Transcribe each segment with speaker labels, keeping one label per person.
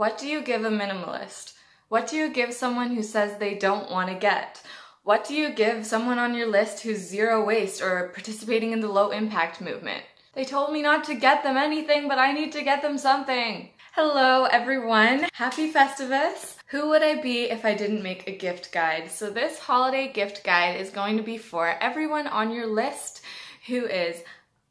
Speaker 1: What do you give a minimalist? What do you give someone who says they don't want to get? What do you give someone on your list who's zero waste or participating in the low impact movement? They told me not to get them anything, but I need to get them something. Hello everyone, happy Festivus. Who would I be if I didn't make a gift guide? So this holiday gift guide is going to be for everyone on your list who is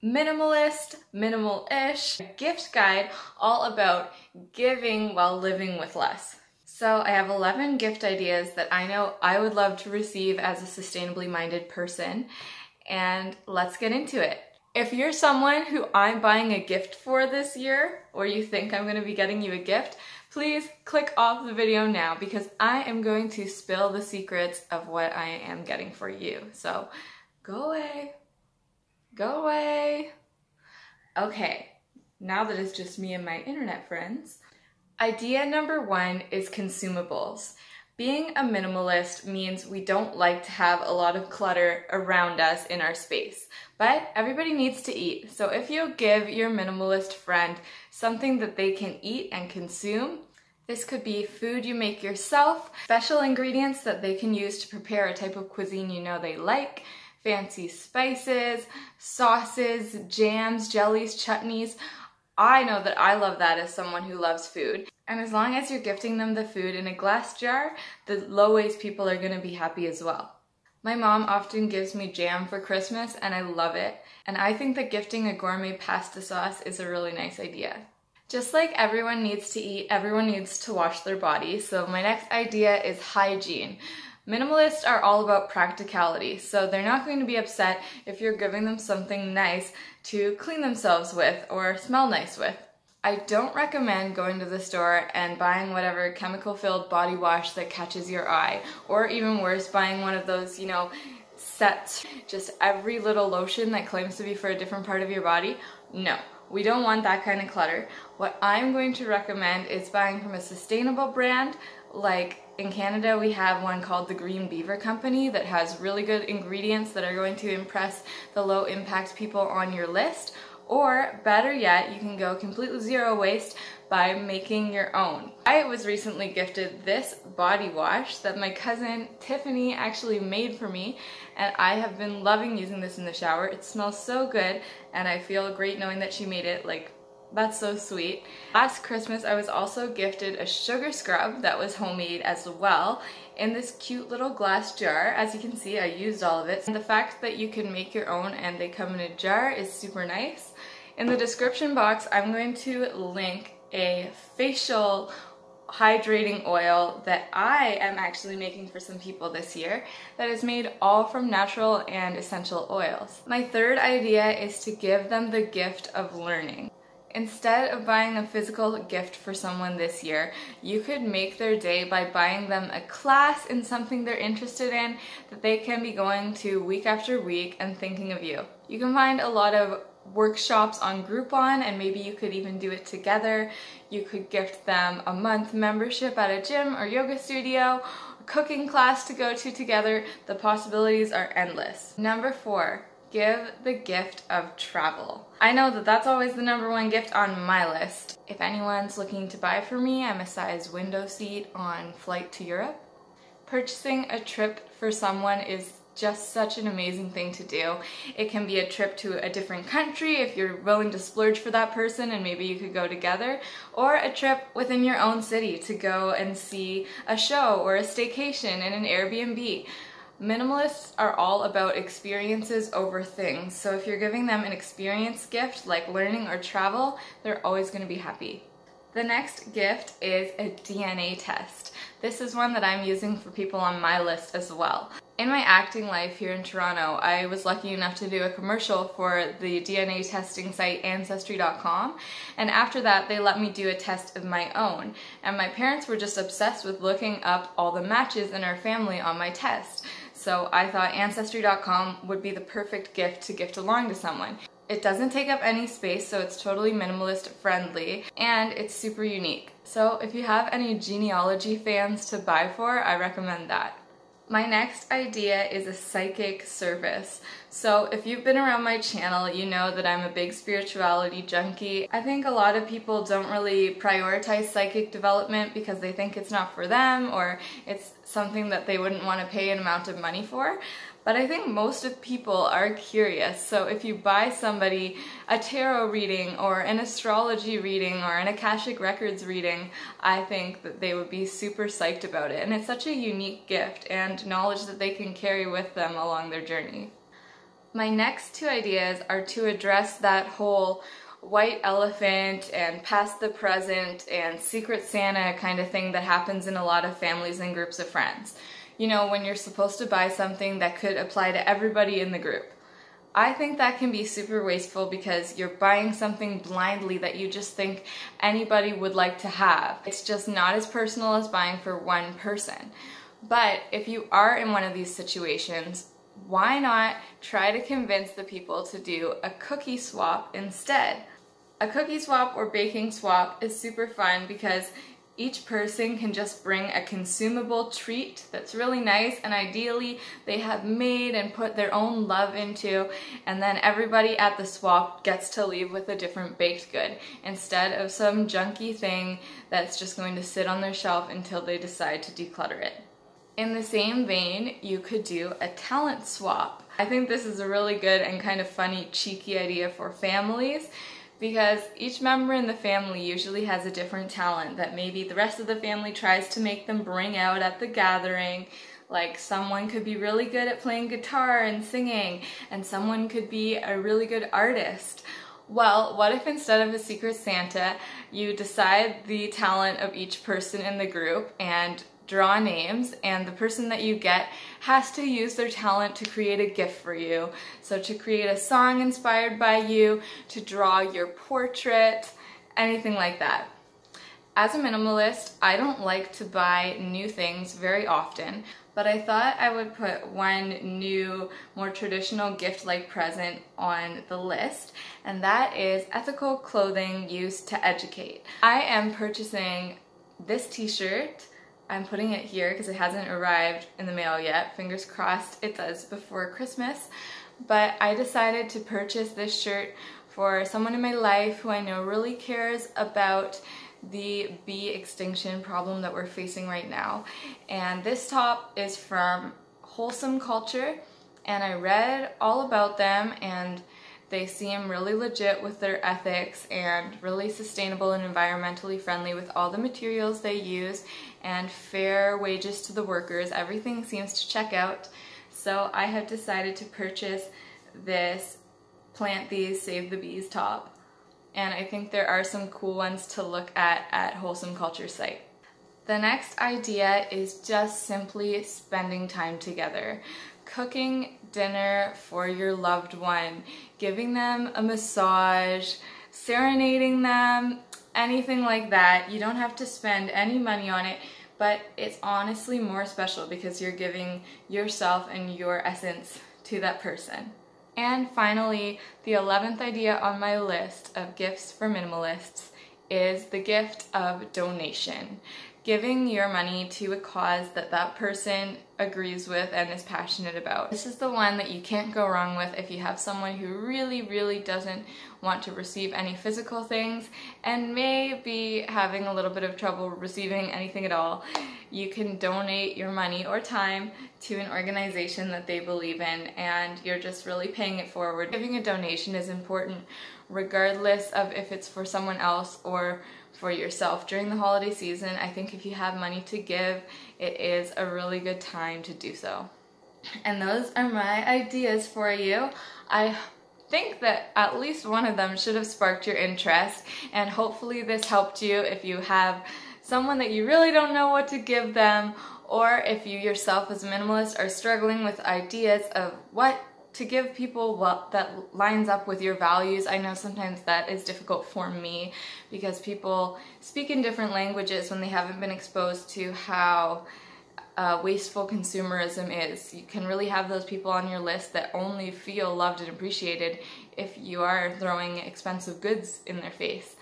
Speaker 1: minimalist, minimal-ish, a gift guide all about giving while living with less. So I have 11 gift ideas that I know I would love to receive as a sustainably minded person, and let's get into it. If you're someone who I'm buying a gift for this year, or you think I'm going to be getting you a gift, please click off the video now because I am going to spill the secrets of what I am getting for you. So go away. Go away. Okay, now that it's just me and my internet friends. Idea number 1 is consumables. Being a minimalist means we don't like to have a lot of clutter around us in our space, but everybody needs to eat. So if you give your minimalist friend something that they can eat and consume, this could be food you make yourself, special ingredients that they can use to prepare a type of cuisine you know they like, fancy spices, sauces, jams, jellies, chutneys. I know that I love that as someone who loves food. And as long as you're gifting them the food in a glass jar, the low waste people are going to be happy as well. My mom often gives me jam for Christmas and I love it. And I think that gifting a gourmet pasta sauce is a really nice idea. Just like everyone needs to eat, everyone needs to wash their body. So my next idea is hygiene. Minimalists are all about practicality, so they're not going to be upset if you're giving them something nice to clean themselves with or smell nice with. I don't recommend going to the store and buying whatever chemical-filled body wash that catches your eye, or even worse, buying one of those, sets, just every little lotion that claims to be for a different part of your body. No, we don't want that kind of clutter. What I'm going to recommend is buying from a sustainable brand. Like in Canada, we have one called the Green Beaver Company that has really good ingredients that are going to impress the low impact people on your list. Or better yet, you can go completely zero waste by making your own. I was recently gifted this body wash that my cousin Tiffany actually made for me, and I have been loving using this in the shower. It smells so good and I feel great knowing that she made it. That's so sweet. Last Christmas, I was also gifted a sugar scrub that was homemade as well in this cute little glass jar. As you can see, I used all of it. And the fact that you can make your own and they come in a jar is super nice. In the description box, I'm going to link a facial hydrating oil that I am actually making for some people this year that is made all from natural and essential oils. My third idea is to give them the gift of learning. Instead of buying a physical gift for someone this year, you could make their day by buying them a class in something they're interested in that they can be going to week after week and thinking of you. You can find a lot of workshops on Groupon, and maybe you could even do it together. You could gift them a month membership at a gym or yoga studio, a cooking class to go to together. The possibilities are endless. Number 4. Give the gift of travel. I know that that's always the number 1 gift on my list. If anyone's looking to buy for me, I'm a size window seat on flight to Europe. Purchasing a trip for someone is just such an amazing thing to do. It can be a trip to a different country if you're willing to splurge for that person and maybe you could go together, or a trip within your own city to go and see a show or a staycation in an Airbnb. Minimalists are all about experiences over things, so if you're giving them an experience gift like learning or travel, they're always going to be happy. The next gift is a DNA test. This is one that I'm using for people on my list as well. In my acting life here in Toronto, I was lucky enough to do a commercial for the DNA testing site Ancestry.com, and after that they let me do a test of my own. And my parents were just obsessed with looking up all the matches in our family on my test. So I thought Ancestry.com would be the perfect gift to gift along to someone. It doesn't take up any space, so it's totally minimalist friendly, and it's super unique. So if you have any genealogy fans to buy for, I recommend that. My next idea is a psychic service. So if you've been around my channel, you know that I'm a big spirituality junkie. I think a lot of people don't really prioritize psychic development because they think it's not for them or it's something that they wouldn't want to pay an amount of money for. But I think most of people are curious, so if you buy somebody a tarot reading or an astrology reading or an Akashic Records reading, I think that they would be super psyched about it. And it's such a unique gift and knowledge that they can carry with them along their journey. My next two ideas are to address that whole white elephant and past the present and Secret Santa kind of thing that happens in a lot of families and groups of friends. You know, when you're supposed to buy something that could apply to everybody in the group. I think that can be super wasteful because you're buying something blindly that you just think anybody would like to have. It's just not as personal as buying for one person. But if you are in one of these situations, why not try to convince the people to do a cookie swap instead? A cookie swap or baking swap is super fun because each person can just bring a consumable treat that's really nice and ideally they have made and put their own love into, and then everybody at the swap gets to leave with a different baked good instead of some junky thing that's just going to sit on their shelf until they decide to declutter it. In the same vein, you could do a talent swap. I think this is a really good and kind of funny, cheeky idea for families, because each member in the family usually has a different talent that maybe the rest of the family tries to make them bring out at the gathering. Like someone could be really good at playing guitar and singing, and someone could be a really good artist. Well, what if instead of a Secret Santa, you decide the talent of each person in the group and draw names, and the person that you get has to use their talent to create a gift for you. So to create a song inspired by you, to draw your portrait, anything like that. As a minimalist, I don't like to buy new things very often, but I thought I would put one new, more traditional gift-like present on the list, and that is ethical clothing used to educate. I am purchasing this t-shirt. I'm putting it here because it hasn't arrived in the mail yet. Fingers crossed it does before Christmas. But I decided to purchase this shirt for someone in my life who I know really cares about the bee extinction problem that we're facing right now. And this top is from Wholesome Culture, and I read all about them, and they seem really legit with their ethics and really sustainable and environmentally friendly with all the materials they use and fair wages to the workers. Everything seems to check out. So I have decided to purchase this Plant These, Save the Bees top. And I think there are some cool ones to look at Wholesome Culture's site. The next idea is just simply spending time together. Cooking dinner for your loved one, giving them a massage, serenading them, anything like that. You don't have to spend any money on it, but it's honestly more special because you're giving yourself and your essence to that person. And finally, the 11th idea on my list of gifts for minimalists is the gift of donation. Giving your money to a cause that that person agrees with and is passionate about. This is the one that you can't go wrong with if you have someone who really doesn't want to receive any physical things and may be having a little bit of trouble receiving anything at all. You can donate your money or time to an organization that they believe in, and you're just really paying it forward. Giving a donation is important regardless of if it's for someone else or for yourself. During the holiday season, I think if you have money to give, it is a really good time to do so. And those are my ideas for you. I think that at least one of them should have sparked your interest, and hopefully this helped you if you have someone that you really don't know what to give them, or if you yourself as a minimalist are struggling with ideas of what to give people that lines up with your values. I know sometimes that is difficult for me because people speak in different languages when they haven't been exposed to how wasteful consumerism is. You can really have those people on your list that only feel loved and appreciated if you are throwing expensive goods in their face.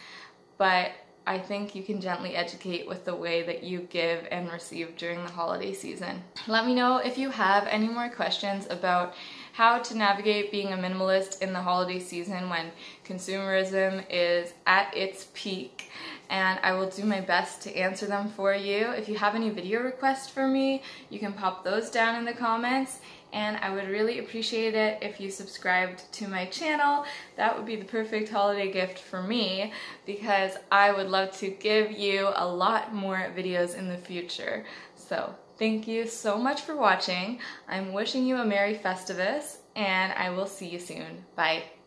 Speaker 1: But I think you can gently educate with the way that you give and receive during the holiday season. Let me know if you have any more questions about how to navigate being a minimalist in the holiday season when consumerism is at its peak, and I will do my best to answer them for you. If you have any video requests for me, you can pop those down in the comments, and I would really appreciate it if you subscribed to my channel. That would be the perfect holiday gift for me, because I would love to give you a lot more videos in the future. So thank you so much for watching. I'm wishing you a Merry Festivus, and I will see you soon. Bye.